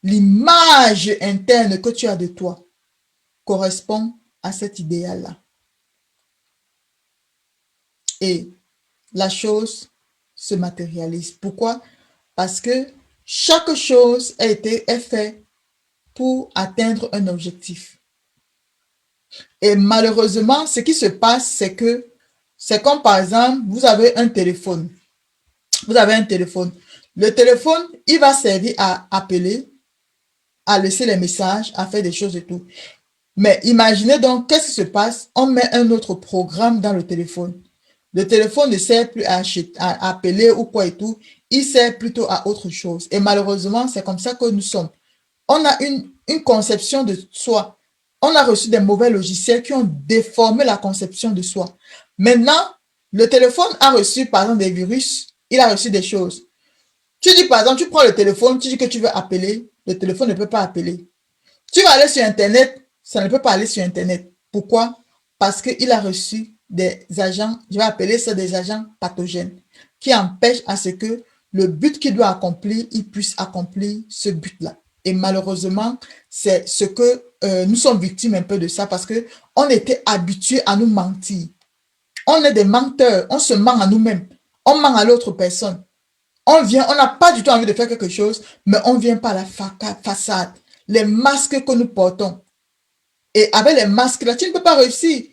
l'image interne que tu as de toi correspond à cet idéal-là. Et la chose se matérialise. Pourquoi? Parce que chaque chose est faite pour atteindre un objectif. Et malheureusement, ce qui se passe, c'est que c'est comme par exemple, vous avez un téléphone. Vous avez un téléphone. Le téléphone, il va servir à appeler, à laisser les messages, à faire des choses et tout. Mais imaginez donc, qu'est-ce qui se passe? On met un autre programme dans le téléphone. Le téléphone ne sert plus à appeler ou quoi et tout. Il sert plutôt à autre chose. Et malheureusement, c'est comme ça que nous sommes. On a une conception de soi. On a reçu des mauvais logiciels qui ont déformé la conception de soi. Maintenant, le téléphone a reçu, par exemple, des virus. Il a reçu des choses. Tu dis, par exemple, tu prends le téléphone, tu dis que tu veux appeler. Le téléphone ne peut pas appeler. Tu vas aller sur Internet, ça ne peut pas aller sur Internet. Pourquoi? Parce qu'il a reçu des agents, je vais appeler ça des agents pathogènes, qui empêchent à ce que le but qu'il doit accomplir, il puisse accomplir ce but-là. Et malheureusement, c'est ce que nous sommes victimes un peu de ça parce que on était habitués à nous mentir. On est des menteurs, on se ment à nous-mêmes, on ment à l'autre personne. On vient, on n'a pas du tout envie de faire quelque chose, mais on vient par la façade, les masques que nous portons. Et avec les masques là, tu ne peux pas réussir.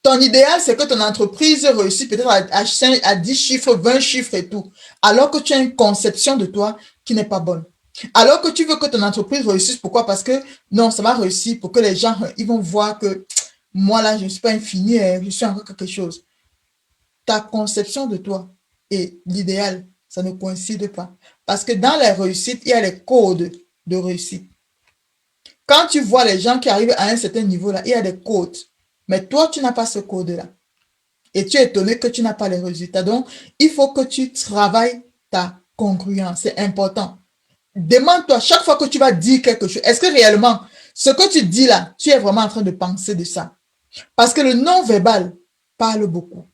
Ton idéal, c'est que ton entreprise réussisse peut-être à 5, à 10 chiffres, 20 chiffres et tout. Alors que tu as une conception de toi qui n'est pas bonne. Alors que tu veux que ton entreprise réussisse, pourquoi? Parce que non, ça va réussir pour que les gens, ils vont voir que moi là, je ne suis pas infini, je suis encore quelque chose. Ta conception de toi et l'idéal, ça ne coïncide pas. Parce que dans les réussites, il y a les codes de réussite. Quand tu vois les gens qui arrivent à un certain niveau-là, il y a des codes. Mais toi, tu n'as pas ce code-là. Et tu es étonné que tu n'as pas les résultats. Donc, il faut que tu travailles ta congruence. C'est important. Demande-toi, chaque fois que tu vas dire quelque chose, est-ce que réellement, ce que tu dis là, tu es vraiment en train de penser de ça? Parce que le non-verbal parle beaucoup.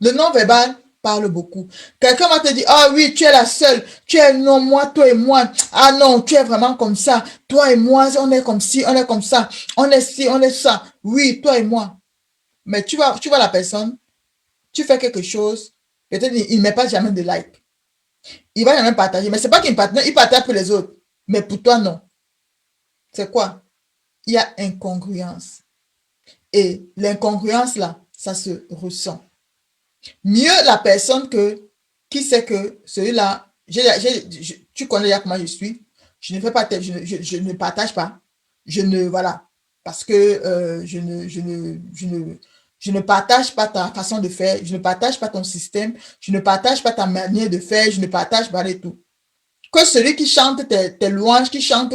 Le non-verbal parle beaucoup. Quelqu'un va te dire, ah oui, tu es la seule. Tu es, non, moi, toi et moi. Ah non, tu es vraiment comme ça. Toi et moi, on est comme ci, on est comme ça. On est ci, on est ça. Oui, toi et moi. Mais tu vois la personne, tu fais quelque chose, peut-être il ne met pas jamais de like. Il va jamais partager. Mais c'est pas qu'il partage, il partage pour les autres. Mais pour toi, non. C'est quoi? Il y a incongruence. Et l'incongruence, là, ça se ressent. Mieux la personne qui sait que celui-là, tu connais déjà comment je suis, je ne fais pas, je ne partage pas, je ne, voilà, parce que je ne partage pas ta façon de faire, je ne partage pas ton système, je ne partage pas ta manière de faire, je ne partage pas et tout. Que celui qui chante tes louanges, qui chante,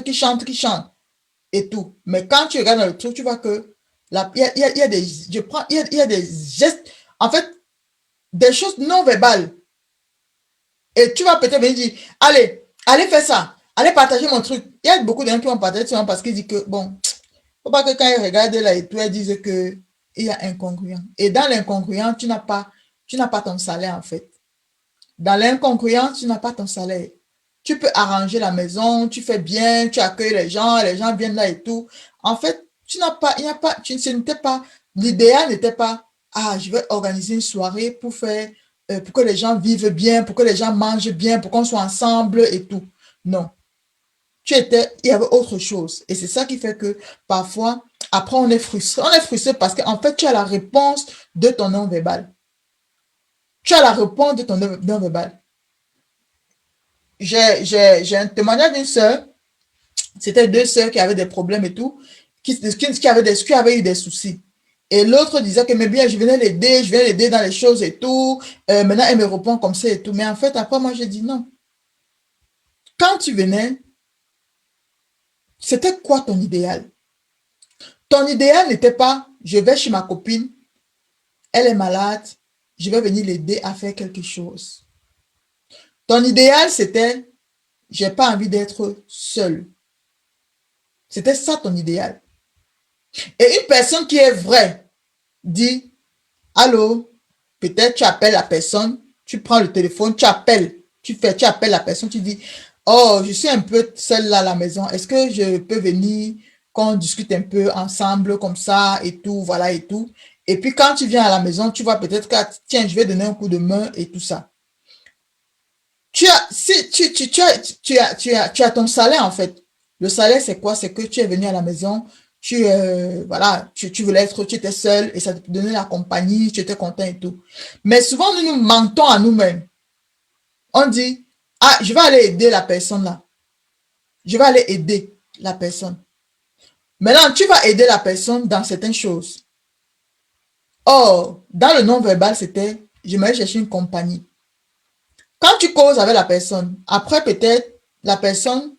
et tout. Mais quand tu regardes dans le truc, tu vois que il y a des, il y a des gestes, en fait, des choses non verbales. Et tu vas peut-être venir dire, allez faire ça, allez partager mon truc. Il y a beaucoup de gens qui vont partager seulement parce qu'ils disent que, bon, faut pas que quand ils regardent là et tout, ils disent que il y a incongruent. Et dans l'incongruent, tu n'as pas ton salaire en fait. Dans l'incongruent, tu n'as pas ton salaire. Tu peux arranger la maison, tu fais bien, tu accueilles les gens viennent là et tout. En fait, tu n'as pas, il n'y a pas, ce n'était pas, l'idéal n'était pas, ah, je vais organiser une soirée pour faire, pour que les gens vivent bien, pour que les gens mangent bien, pour qu'on soit ensemble et tout. Non. Il y avait autre chose. Et c'est ça qui fait que parfois, après, on est frustré. On est frustré parce qu'en fait, tu as la réponse de ton non-verbal. Tu as la réponse de ton non-verbal. J'ai un témoignage d'une sœur. C'était deux sœurs qui avaient des problèmes et tout, qui avaient eu des soucis. Et l'autre disait que, mais bien, je venais l'aider dans les choses et tout. Maintenant, elle me répond comme ça et tout. Mais en fait, après, moi, j'ai dit non. Quand tu venais, c'était quoi ton idéal? Ton idéal n'était pas, je vais chez ma copine, elle est malade, je vais venir l'aider à faire quelque chose. Ton idéal, c'était, j'ai pas envie d'être seule. C'était ça ton idéal. Et une personne qui est vraie dit, allô, peut-être tu appelles la personne, tu prends le téléphone, tu appelles la personne, tu dis, oh, je suis un peu seule là à la maison, est-ce que je peux venir, qu'on discute un peu ensemble comme ça et tout, voilà et tout. Et puis quand tu viens à la maison, tu vois peut-être que, tiens, je vais donner un coup de main et tout ça. Si tu as ton salaire en fait. Le salaire, c'est quoi? C'est que tu es venu à la maison, voilà, tu voulais être, tu étais seul et ça te donnait la compagnie, tu étais content et tout. Mais souvent, nous nous mentons à nous-mêmes. On dit, ah, je vais aller aider la personne là. Je vais aller aider la personne. Maintenant, tu vas aider la personne dans certaines choses. Or, dans le non-verbal, c'était, je vais chercher une compagnie. Quand tu causes avec la personne, après peut-être, la personne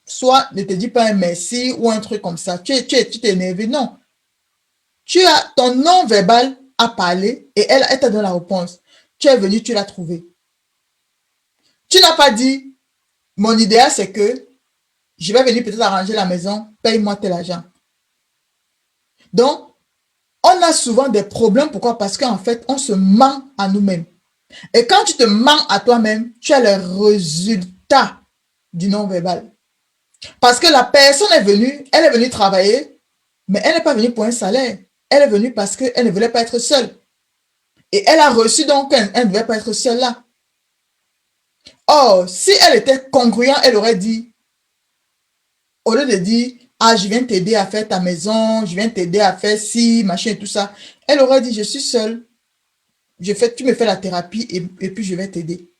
soit ne te dit pas un merci ou un truc comme ça. Tu t'es énervé. Non. Ton non-verbal a parlé et elle t'a donné la réponse. Tu es venu, tu l'as trouvé. Tu n'as pas dit, mon idéal c'est que je vais venir peut-être arranger la maison, paye-moi tel argent. Donc, on a souvent des problèmes. Pourquoi? Parce qu'en fait, on se ment à nous-mêmes. Et quand tu te mens à toi-même, tu as le résultat du non-verbal. Parce que la personne elle est venue travailler, mais elle n'est pas venue pour un salaire. Elle est venue parce qu'elle ne voulait pas être seule. Et elle a reçu donc elle ne devait pas être seule là. Or, si elle était congruente, elle aurait dit, au lieu de dire, ah, je viens t'aider à faire ta maison, je viens t'aider à faire ci, machin et tout ça, elle aurait dit, je suis seule, tu me fais la thérapie et puis je vais t'aider.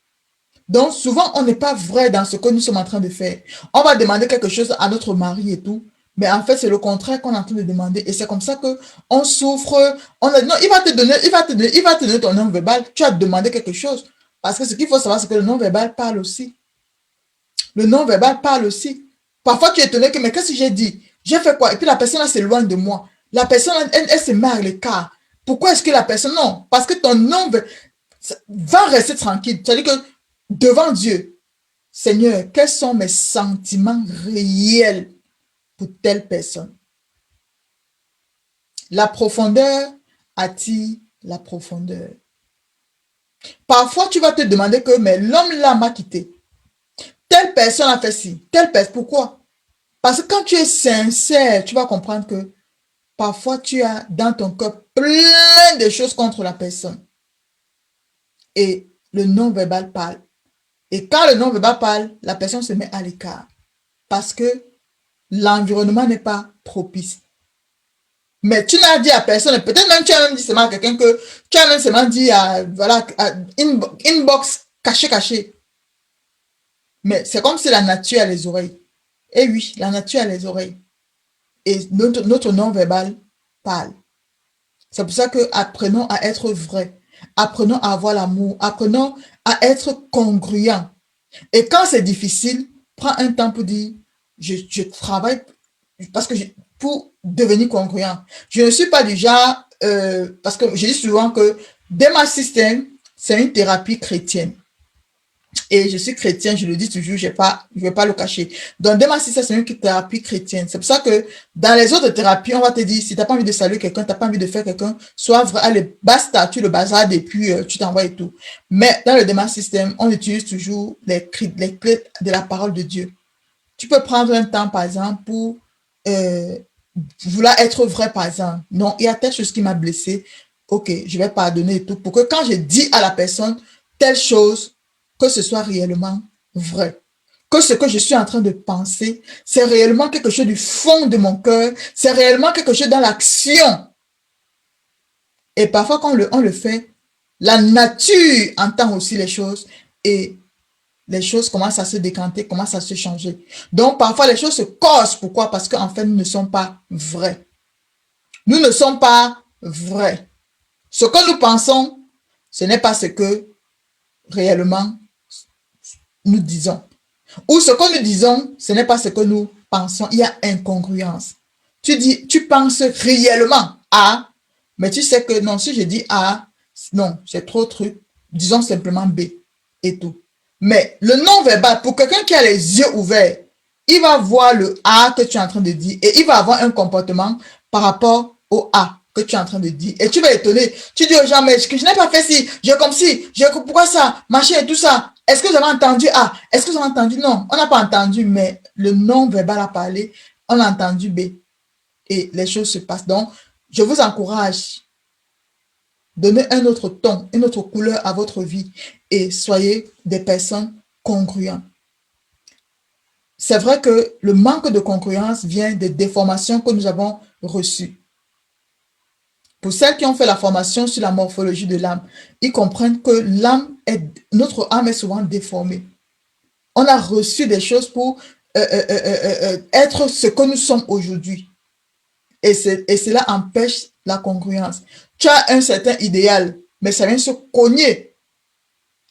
Donc, souvent, on n'est pas vrai dans ce que nous sommes en train de faire. On va demander quelque chose à notre mari et tout, mais en fait, c'est le contraire qu'on est en train de demander. Et c'est comme ça que on souffre. Non, il va te donner ton nom verbal. Tu as demandé quelque chose. Parce que ce qu'il faut savoir, c'est que le nom verbal parle aussi. Le non-verbal parle aussi. Parfois, tu es étonné que, mais qu'est-ce que j'ai dit? J'ai fait quoi? Et puis la personne là s'éloigne de moi. La personne, elle se met à l'écart. Pourquoi est-ce que la personne... Non, parce que ton non va rester tranquille. C'est-à-dire que devant Dieu, Seigneur, quels sont mes sentiments réels pour telle personne? La profondeur attire la profondeur. Parfois, tu vas te demander que, mais l'homme là m'a quitté. Telle personne a fait ci. Telle personne, pourquoi? Parce que quand tu es sincère, tu vas comprendre que parfois tu as dans ton cœur plein de choses contre la personne. Et le non-verbal parle. Et quand le non-verbal parle, la personne se met à l'écart. Parce que l'environnement n'est pas propice. Mais tu n'as dit à personne, peut-être même tu as même dit seulement à quelqu'un que tu as même seulement dit à, voilà, à inbox caché. Mais c'est comme si la nature a les oreilles. Et oui, la nature a les oreilles. Et notre non-verbal parle. C'est pour ça que apprenons à être vrai. Apprenons à avoir l'amour. Apprenons à être congruent. Et quand c'est difficile, prends un temps pour dire, je travaille parce que pour devenir congruent. Je ne suis pas du genre, parce que je dis souvent que Dema System, c'est une thérapie chrétienne. Et je suis chrétien, je le dis toujours, je ne vais pas le cacher. Donc, Dema System, c'est une thérapie chrétienne. C'est pour ça que dans les autres thérapies, on va te dire, si tu n'as pas envie de saluer quelqu'un, tu n'as pas envie de faire quelqu'un, sois vrai, allez, basta, tu le bazar et puis tu t'envoies et tout. Mais dans le Dema System, on utilise toujours les clés de la parole de Dieu. Tu peux prendre un temps, par exemple, pour euh, vouloir être vrai, par exemple. Non, il y a telle chose qui m'a blessé. Ok, je vais pardonner et tout. Pour que quand je dis à la personne telle chose, que ce soit réellement vrai. Que ce que je suis en train de penser, c'est réellement quelque chose du fond de mon cœur. C'est réellement quelque chose dans l'action. Et parfois, quand on le fait, la nature entend aussi les choses et les choses commencent à se décanter, commencent à se changer. Donc, parfois, les choses se causent. Pourquoi? Parce qu'en fait, nous ne sommes pas vrais. Nous ne sommes pas vrais. Ce que nous pensons, ce n'est pas ce que réellement nous disons. Ou ce que nous disons, ce n'est pas ce que nous pensons. Il y a incongruence. Tu dis, tu penses réellement A, mais tu sais que non, si je dis A, non, c'est trop truc. Disons simplement B et tout. Mais le non-verbal, pour quelqu'un qui a les yeux ouverts, il va voir le A que tu es en train de dire et il va avoir un comportement par rapport au A que tu es en train de dire. Et tu vas étonner. Tu dis aux gens, mais je n'ai pas fait ci, je comme ci, pourquoi ça, machin et tout ça. Est-ce que vous avez entendu A? Est-ce que vous avez entendu? Non, on n'a pas entendu, mais le non-verbal a parlé. On a entendu B. Et les choses se passent. Donc, je vous encourage. Donnez un autre ton, une autre couleur à votre vie et soyez des personnes congruentes. C'est vrai que le manque de congruence vient des déformations que nous avons reçues. Pour celles qui ont fait la formation sur la morphologie de l'âme, ils comprennent que notre âme est souvent déformée. On a reçu des choses pour être ce que nous sommes aujourd'hui. Et cela empêche la congruence. Tu as un certain idéal, mais ça vient se cogner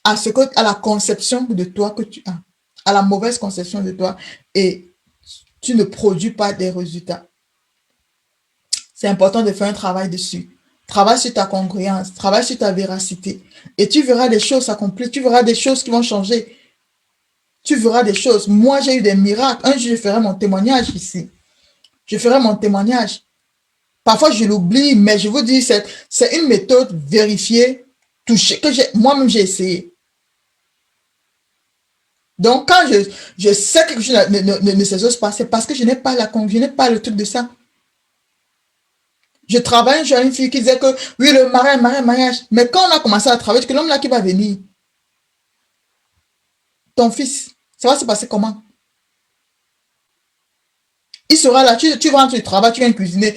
à la conception de toi que tu as, à la mauvaise conception de toi, et tu ne produis pas des résultats. C'est important de faire un travail dessus. Travaille sur ta congruence, travaille sur ta véracité, et tu verras des choses s'accomplir, tu verras des choses qui vont changer. Tu verras des choses. Moi, j'ai eu des miracles. Un jour, je ferai mon témoignage ici. Je ferai mon témoignage. Parfois, je l'oublie, mais je vous dis, c'est une méthode vérifiée, touchée, que moi-même j'ai essayé. Donc, quand je sais que quelque chose ne se pas, c'est parce que je n'ai pas le truc de ça. Je travaille, j'ai une fille qui disait que oui, le mariage. Mais quand on a commencé à travailler, que l'homme là qui va venir, ton fils, ça va se passer comment? Il sera là, tu vas rentrer du travail, tu viens cuisiner.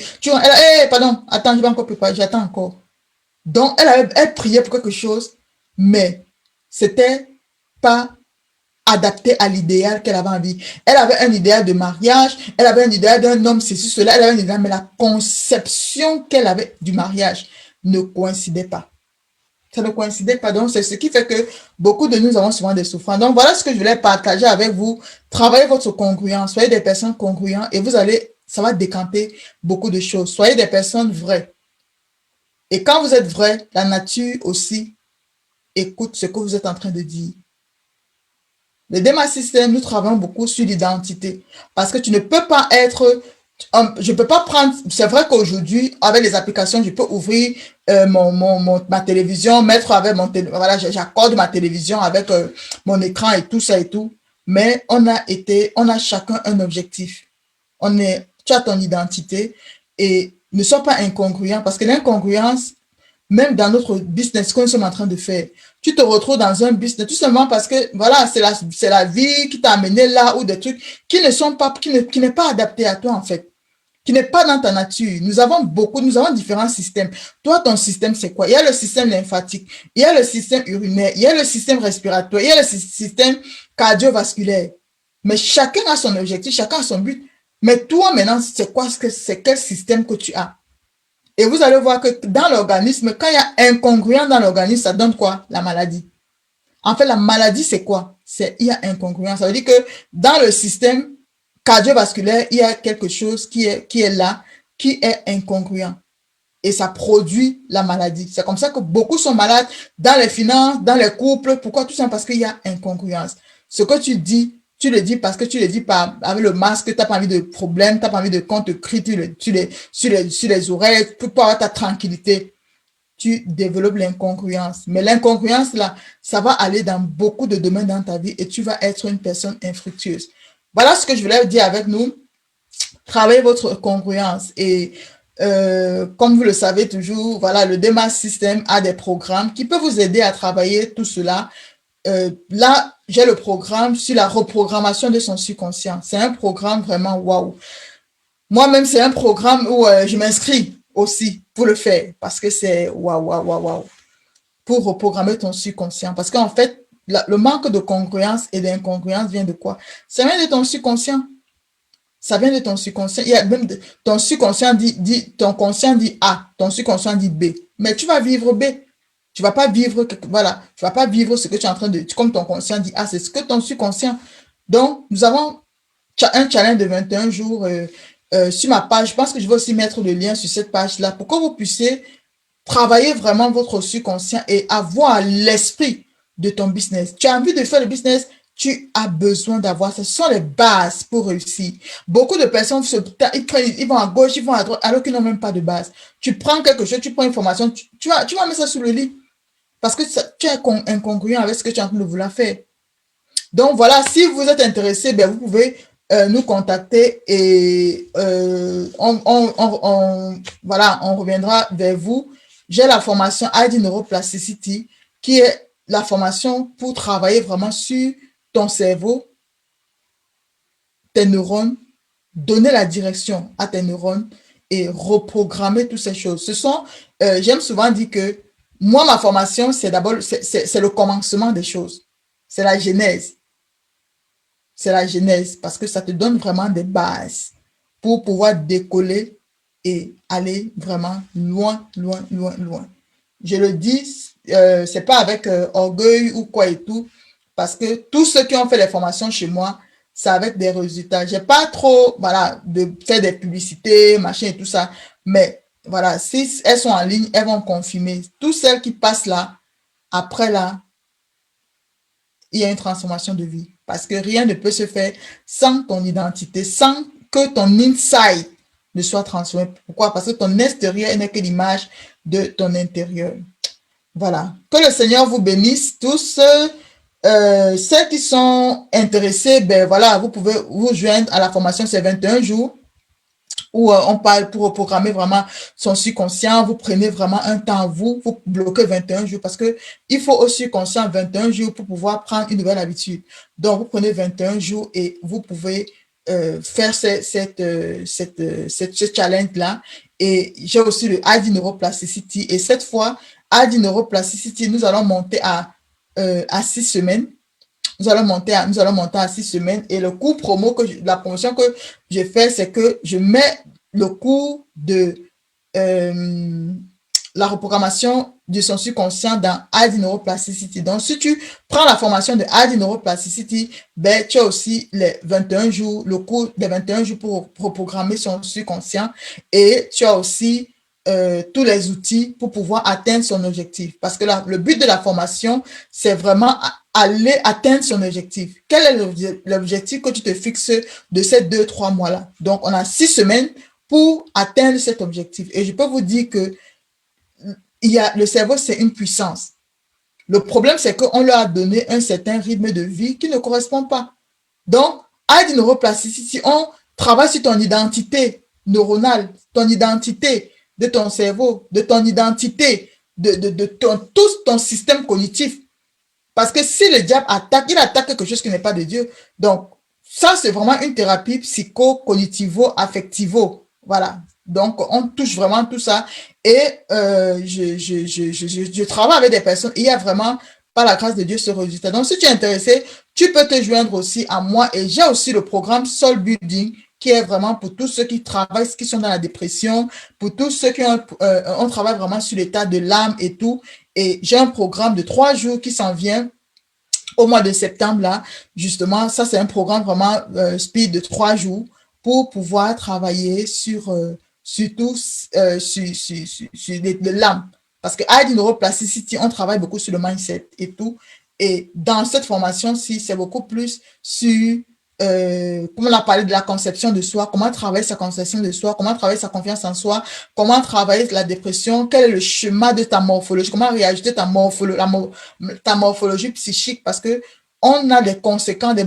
Pardon, attends, je vais encore préparer, j'attends encore. Donc, elle priait pour quelque chose, mais c'était pas adapté à l'idéal qu'elle avait envie. Elle avait un idéal de mariage, elle avait un idéal d'un homme, ceci, cela, elle avait un idéal, mais la conception qu'elle avait du mariage ne coïncidait pas. Ça ne coïncidait pas. Donc, c'est ce qui fait que beaucoup de nous avons souvent des souffrances. Donc, voilà ce que je voulais partager avec vous. Travaillez votre congruence. Soyez des personnes congruentes et ça va décanter beaucoup de choses. Soyez des personnes vraies. Et quand vous êtes vrai, la nature aussi écoute ce que vous êtes en train de dire. Le DEMA System, nous travaillons beaucoup sur l'identité. Parce que tu ne peux pas être... Je ne peux pas prendre... C'est vrai qu'aujourd'hui, avec les applications, je peux ouvrir ma télévision, mettre avec voilà, j'accorde ma télévision avec mon écran et tout ça et tout. Mais on a chacun un objectif. Tu as ton identité et ne sois pas incongruent parce que l'incongruence, même dans notre business que nous sommes en train de faire, tu te retrouves dans un business tout simplement parce que voilà, c'est la vie qui t'a amené là ou des trucs qui ne sont pas, qui n'est pas adapté à toi en fait, qui n'est pas dans ta nature. Nous avons différents systèmes. Toi, ton système, c'est quoi? Il y a le système lymphatique, il y a le système urinaire, il y a le système respiratoire, il y a le système cardiovasculaire. Mais chacun a son objectif, chacun a son but. Mais toi, maintenant, c'est quel système que tu as? Et vous allez voir que dans l'organisme, quand il y a incongruence dans l'organisme, ça donne quoi? La maladie. En fait, la maladie, c'est quoi? Il y a incongruence. Ça veut dire que dans le système cardiovasculaire, il y a quelque chose qui est là, qui est incongruent. Et ça produit la maladie. C'est comme ça que beaucoup sont malades dans les finances, dans les couples. Pourquoi? Tout ça parce qu'il y a incongruence. Ce que tu le dis parce que tu le dis pas avec le masque, tu n'as pas envie de problème, tu n'as pas envie de qu'on te crie sur les oreilles pour avoir ta tranquillité. Tu développes l'incongruence. Mais l'incongruence, là, ça va aller dans beaucoup de domaines dans ta vie et tu vas être une personne infructueuse. Voilà ce que je voulais dire avec nous. Travaillez votre congruence et comme vous le savez toujours, voilà, le DEMA System a des programmes qui peuvent vous aider à travailler tout cela. Là, j'ai le programme sur la reprogrammation de son subconscient. C'est un programme vraiment waouh. Moi-même, c'est un programme où je m'inscris aussi pour le faire parce que c'est waouh, waouh, waouh, waouh. Pour reprogrammer ton subconscient. Parce qu'en fait, le manque de congruence et d'incongruence vient de quoi? Ça vient de ton subconscient. Ça vient de ton subconscient. Il y a même ton subconscient ton conscient dit A, ton subconscient dit B. Mais tu vas vivre B. Tu vas pas vivre, voilà, tu vas pas vivre ce que tu es en train de, comme ton conscient dit A, c'est ce que ton subconscient. Donc, nous avons un challenge de 21 jours sur ma page. Je pense que je vais aussi mettre le lien sur cette page-là pour que vous puissiez travailler vraiment votre subconscient et avoir l'esprit de ton business. Tu as envie de faire le business, tu as besoin d'avoir, ce sont les bases pour réussir. Beaucoup de personnes, ils vont à gauche, ils vont à droite, alors qu'ils n'ont même pas de base. Tu prends quelque chose, tu prends une formation, tu vas mettre ça sous le lit. Parce que tu es incongruent avec ce que tu es en train de vouloir faire. Donc voilà, si vous êtes intéressé, ben, vous pouvez nous contacter et voilà, on reviendra vers vous. J'ai la formation ID Neuroplasticity qui est la formation pour travailler vraiment sur ton cerveau, tes neurones, donner la direction à tes neurones et reprogrammer toutes ces choses. J'aime souvent dire que moi, ma formation, c'est d'abord, c'est le commencement des choses. C'est la genèse. C'est la genèse parce que ça te donne vraiment des bases pour pouvoir décoller et aller vraiment loin, loin, loin, loin. Je le dis, c'est pas avec orgueil ou quoi et tout, parce que tous ceux qui ont fait les formations chez moi, c'est avec des résultats. J'ai pas trop, voilà, de faire des publicités, machin et tout ça, mais voilà, si elles sont en ligne, elles vont confirmer. Toutes celles qui passent là, après là, il y a une transformation de vie. Parce que rien ne peut se faire sans ton identité, sans que ton inside ne soit transformé. Pourquoi? Parce que ton extérieur n'est que l'image de ton intérieur. Voilà. Que le Seigneur vous bénisse tous. Celles qui sont intéressées, ben voilà, vous pouvez vous joindre à la formation, c'est 21 jours où on parle pour programmer vraiment son subconscient. Vous prenez vraiment un temps, vous bloquez 21 jours parce que il faut au subconscient 21 jours pour pouvoir prendre une nouvelle habitude. Donc, vous prenez 21 jours et vous pouvez faire ce challenge-là. Et j'ai aussi le ID Neuroplasticity. Et cette fois, ID Neuroplasticity, nous allons monter à 6 semaines. Nous allons monter à 6 semaines et le cours promo, la promotion que je fais, c'est que je mets le cours de euh, la reprogrammation du son subconscient dans ID Neuroplasticity. Donc, si tu prends la formation de ID Neuroplasticity, ben, tu as aussi les 21 jours, le cours des 21 jours pour reprogrammer son subconscient et tu as aussi tous les outils pour pouvoir atteindre son objectif. Parce que le but de la formation, c'est vraiment aller atteindre son objectif. Quel est l'objectif que tu te fixes de ces 2-3 mois-là? Donc, on a 6 semaines pour atteindre cet objectif. Et je peux vous dire que le cerveau, c'est une puissance. Le problème, c'est qu'on leur a donné un certain rythme de vie qui ne correspond pas. Donc, à une neuroplasticité, on travaille sur ton identité neuronale, ton identité de ton cerveau, de ton identité, tout ton système cognitif. Parce que si le diable attaque, il attaque quelque chose qui n'est pas de Dieu. Donc, ça, c'est vraiment une thérapie psycho-cognitivo-affectivo. Voilà. Donc, on touche vraiment tout ça. Et je travaille avec des personnes. Il y a vraiment, par la grâce de Dieu, ce résultat. Donc, si tu es intéressé, tu peux te joindre aussi à moi. Et j'ai aussi le programme Soul Building qui est vraiment pour tous ceux qui travaillent, qui sont dans la dépression, pour tous ceux qui ont, on travaille vraiment sur l'état de l'âme et tout. Et j'ai un programme de 3 jours qui s'en vient au mois de septembre, là, justement, ça, c'est un programme vraiment speed de 3 jours pour pouvoir travailler surtout sur l'âme. Parce que à Neuroplasticity, on travaille beaucoup sur le mindset et tout. Et dans cette formation-ci, c'est beaucoup plus sur, comme on a parlé de la conception de soi, comment travailler sa conception de soi, comment travailler sa confiance en soi, comment travailler la dépression, quel est le schéma de ta morphologie, comment réajuster ta morphologie psychique, parce que on a des conséquences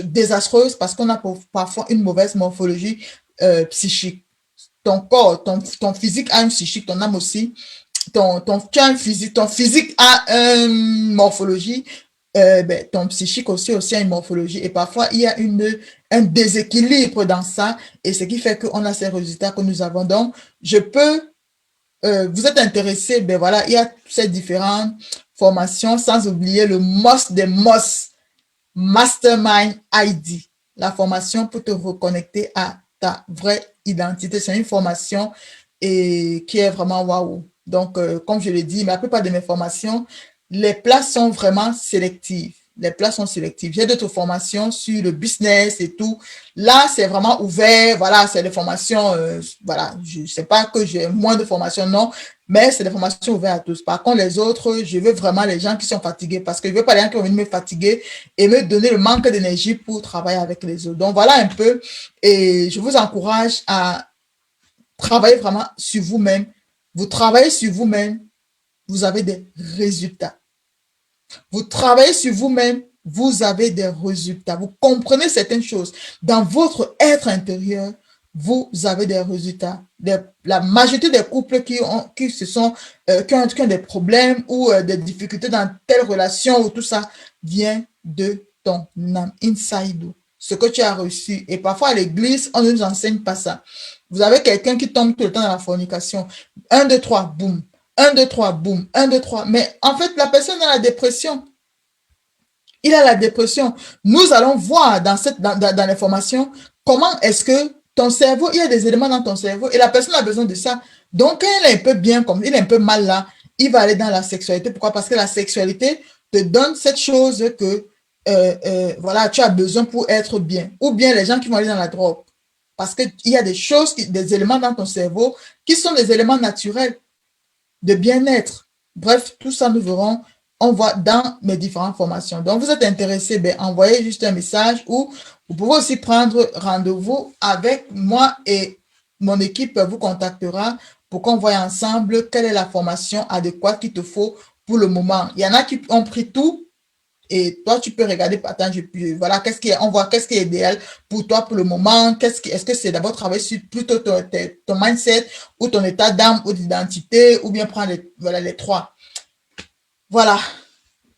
désastreuses parce qu'on a parfois une mauvaise morphologie psychique. Ton corps, ton physique a une psychique, ton âme aussi. Tu as un physique, ton physique a une morphologie, ben, ton psychique aussi a une morphologie. Et parfois, il y a un déséquilibre dans ça. Et ce qui fait qu'on a ces résultats que nous avons. Donc, vous êtes intéressé, ben voilà, il y a ces différentes formations, sans oublier le MOS des MOS, Mastermind ID, la formation pour te reconnecter à ta vraie identité. C'est une formation qui est vraiment waouh. Donc, comme je l'ai dit, la plupart de mes formations, les places sont vraiment sélectives. Les places sont sélectives. J'ai d'autres formations sur le business et tout. Là, c'est vraiment ouvert. Voilà, c'est des formations. Voilà, je ne sais pas que j'ai moins de formations, non, mais c'est des formations ouvertes à tous. Par contre, les autres, je veux vraiment les gens qui sont fatigués parce que je ne veux pas les gens qui vont venir me fatiguer et me donner le manque d'énergie pour travailler avec les autres. Donc, voilà un peu. Et je vous encourage à travailler vraiment sur vous-même. Vous travaillez sur vous-même, vous avez des résultats. Vous travaillez sur vous-même, vous avez des résultats. Vous comprenez certaines choses. Dans votre être intérieur, vous avez des résultats. La majorité des couples qui ont des problèmes ou des difficultés dans telle relation ou tout ça vient de ton âme, inside you. Ce que tu as reçu. Et parfois à l'église, on ne nous enseigne pas ça. Vous avez quelqu'un qui tombe tout le temps dans la fornication. 1, 2, 3, boum. 1, 2, 3, boum. 1, 2, 3. Mais en fait, la personne a la dépression. Il a la dépression. Nous allons voir dans les formations comment est-ce que ton cerveau, il y a des éléments dans ton cerveau et la personne a besoin de ça. Donc, quand il est un peu bien, comme il est un peu mal là, il va aller dans la sexualité. Pourquoi? Parce que la sexualité te donne cette chose que voilà, tu as besoin pour être bien. Ou bien les gens qui vont aller dans la drogue. Parce qu'il y a des choses, des éléments dans ton cerveau qui sont des éléments naturels de bien-être. Bref, tout ça, nous verrons, on voit dans mes différentes formations. Donc, vous êtes intéressé, ben, envoyez juste un message ou vous pouvez aussi prendre rendez-vous avec moi et mon équipe vous contactera pour qu'on voie ensemble quelle est la formation adéquate qu'il te faut pour le moment. Il y en a qui ont pris tout et toi, tu peux regarder, attends, voilà, on voit qu'est-ce qui est idéal pour toi pour le moment, est-ce que c'est d'abord travailler sur plutôt ton mindset ou ton état d'âme ou d'identité ou bien prendre voilà, les trois. Voilà,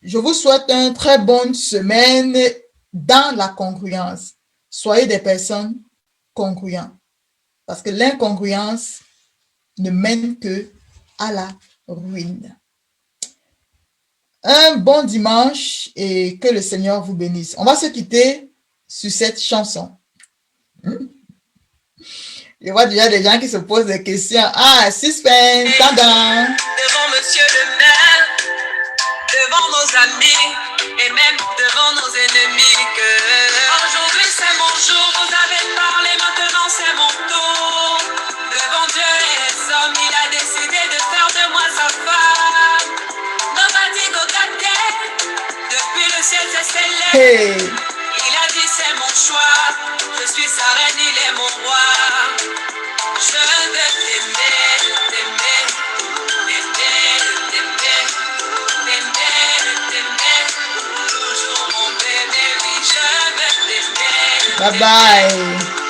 je vous souhaite une très bonne semaine dans la congruence. Soyez des personnes congruentes parce que l'incongruence ne mène que à la ruine. Un bon dimanche et que le Seigneur vous bénisse. On va se quitter sur cette chanson. Je vois déjà des gens qui se posent des questions. Ah, suspense, tadam. Devant monsieur le maire, devant nos amis et même devant nos ennemis. Aujourd'hui c'est mon jour, vous avez parlé, maintenant c'est mon tour. Devant Dieu et les hommes, il a décidé de faire de moi sa femme. Nobody go get there. Depuis le ciel c'est célèbre. Hey. Il a dit c'est mon choix. Je suis sa reine, il est mon roi. Je veux t'aimer, t'aimer, t'aimer, t'aimer, t'aimer, t'aimer. Toujours mon bébé, oui, je veux t'aimer. Bye bye.